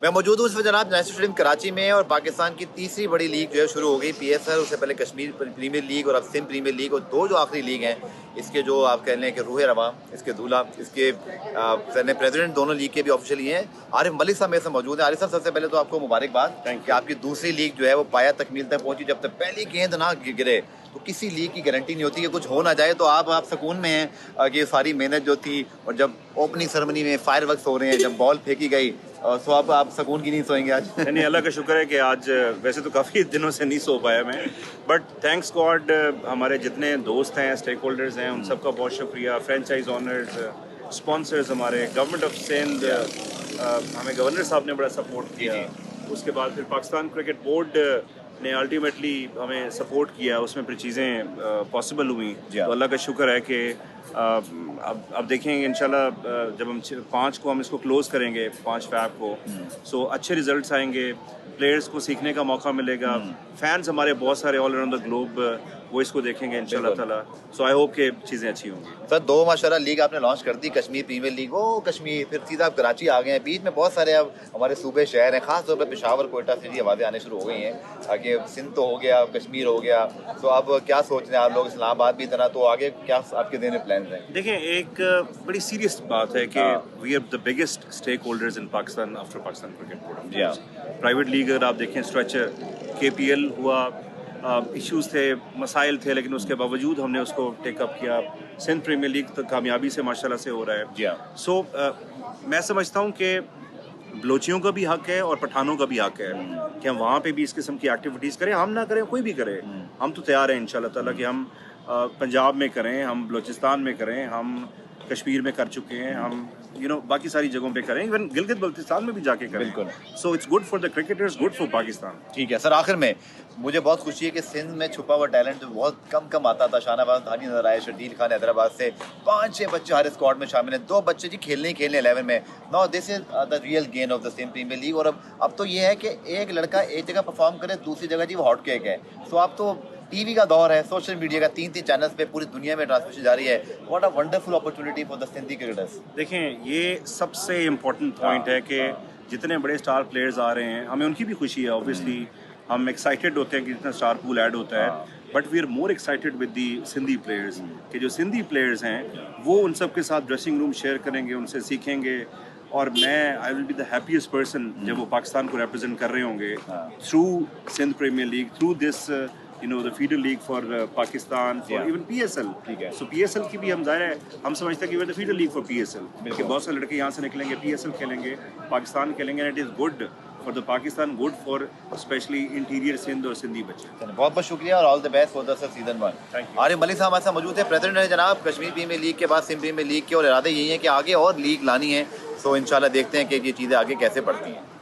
मैं मौजूद हूँ इस वक्त जनाब नेशनल स्टेडियम कराची में और पाकिस्तान की तीसरी बड़ी लीग जो है शुरू हो गई पीएसएल। उससे पहले कश्मीर प्रीमियर लीग और अब सिंध प्रीमियर लीग और दो जो आखिरी लीग हैं इसके जो आप कह लें कि रूह रवा, इसके दूल्हा, इसके प्रेसिडेंट दोनों लीग के भी ऑफिशियल ही हैं। आरिफ मलिक साहब मेरे साथ मौजूद हैं। आरिफ साहब, सबसे पहले तो आपको मुबारकबाद कि आपकी दूसरी लीग जो है वो पाया तकमील तक पहुंची। जब तक पहली गेंद ना गिरे तो किसी लीग की गारंटी नहीं होती कि कुछ हो ना जाए। तो आप सुकून में हैं कि सारी मेहनत जो थी, और जब ओपनिंग सेरेमनी में फायर वर्क्स हो रहे हैं, जब बॉल फेंकी गई, सो आप सुकून की नींद सोएंगे आज? नहीं, अल्लाह का शुक्र है कि आज वैसे तो काफ़ी दिनों से नहीं सो पाया मैं, बट थैंक्स गॉड हमारे जितने दोस्त हैं, स्टेक होल्डर्स हैं, उन सबका बहुत शुक्रिया। फ्रेंचाइज ऑनर्स, स्पॉन्सर्स, हमारे गवर्नमेंट ऑफ सिंध, हमें गवर्नर साहब ने बड़ा सपोर्ट किया। उसके बाद फिर पाकिस्तान क्रिकेट बोर्ड ने अल्टीमेटली हमें सपोर्ट किया, उसमें फिर चीज़ें पॉसिबल हुई। तो अल्लाह का शुक्र है कि अब देखेंगे इंशाल्लाह जब हम 5 को हम इसको क्लोज़ करेंगे, 5 फ़ैब को, सो अच्छे रिजल्ट्स आएंगे, प्लेयर्स को सीखने का मौका मिलेगा, फैंस हमारे बहुत सारे ऑल अराउंड द ग्लोब वो इसको देखेंगे इंशाल्लाह ताला। सो आई होप कि चीज़ें अच्छी होंगी। सर, 2 माशाल्लाह लीग आपने लॉन्च कर दी, कश्मीर प्रीमियर लीग, वो कश्मीर, फिर सीधा आप कराची आ गए हैं। बीच में बहुत सारे अब हमारे सूबे शहर हैं, खास तौर पर पेशावर, कोयटा से भी आवाज़ें आने शुरू हो गई हैं। आगे सिंध तो हो गया, कश्मीर हो गया, तो अब क्या सोच रहे हैं आप लोग? इस्लामाबाद भी इतना, तो आगे क्या आपके दिन में प्लान हैं? देखें, एक बड़ी सीरियस बात है कि we are the biggest stakeholders in Pakistan after Pakistan cricket board. Private league अगर आप देखें, स्ट्रक्चर केपीएल हुआ, इश्यूज थे, मसाइल थे, लेकिन उसके बावजूद हमने उसको टेकअप किया। सिंध प्रीमियर लीग तो कामयाबी से माशाल्लाह से हो रहा है। सो मैं समझता हूँ कि बलोचियों का भी हक है और पठानों का भी हक है कि हम वहाँ पे भी इस किस्म की एक्टिविटीज़ करें। हम ना करें, कोई भी करे, हम तो तैयार हैं इंशाल्लाह ताला कि हम पंजाब में करें, हम बलोचिस्तान में करें, हम कश्मीर में कर चुके हैं, हम बाकी सारी जगहों पे करें, इवन गिलगित बल्तिस्तान में भी जाके करें। बिल्कुल। So it's good for the cricketers, good for Pakistan. ठीक है सर, आखिर में मुझे बहुत खुशी है कि सिंध में छुपा हुआ टैलेंट जो बहुत कम आता था, शाहनवाज धानी नजर आए, शर्जील खान हैदराबाद से, 5-6 बच्चे हर स्क्वाड में शामिल हैं, 2 बच्चे जी खेलने 11 में। Now this is the real gain of the Sindh premier league. और अब तो ये है कि एक लड़का एक जगह परफॉर्म करे, दूसरी जगह जी वो हॉट केक है। सो आप तो टीवी का दौर है, सोशल मीडिया का, 3-3 चैनल्स पे पूरी दुनिया में ट्रांसमिशन जारी है। What a wonderful opportunity for the Sindhi cricketers. देखें, ये सबसे इम्पोर्टेंट पॉइंट है कि जितने बड़े स्टार प्लेयर्स आ रहे हैं, हमें उनकी भी खुशी है। ऑब्वियसली हम एक्साइटेड होते हैं कि जितना स्टार पूल ऐड होता है, but we are more excited with the Sindhi players, कि जो सिंधी प्लेयर्स हैं वो उन सब के साथ ड्रेसिंग रूम शेयर करेंगे, उनसे सीखेंगे। और I will be the happiest person जब वो पाकिस्तान को रिप्रेजेंट कर रहे होंगे through Sindh premier league, through this the feeder league for Pakistan, for even PSL. ठीक है। So PSL की भी हम ज़ाहिर है, हम समझते हैं कि we're the feeder league for PSL, कि बहुत सारे लड़के यहाँ से निकलेंगे, PSL खेलेंगे, पाकिस्तान खेलेंगे, and it is good for the Pakistan, good for especially interior Sindh और सिंधी बच्चे। बहुत बहुत शुक्रिया और all the best for the season 1। Thank you. Arif Malik साहब हमारे साथ मौजूद है, प्रेसिडेंट है जनाब कश्मीर प्रीमियर लीग के बाद सिंध प्रीमियर लीग के, और इरादे यही है कि आगे और लीग लानी है। सो इंशाल्लाह देखते हैं कि ये चीज़ें आगे कैसे बढ़ती हैं।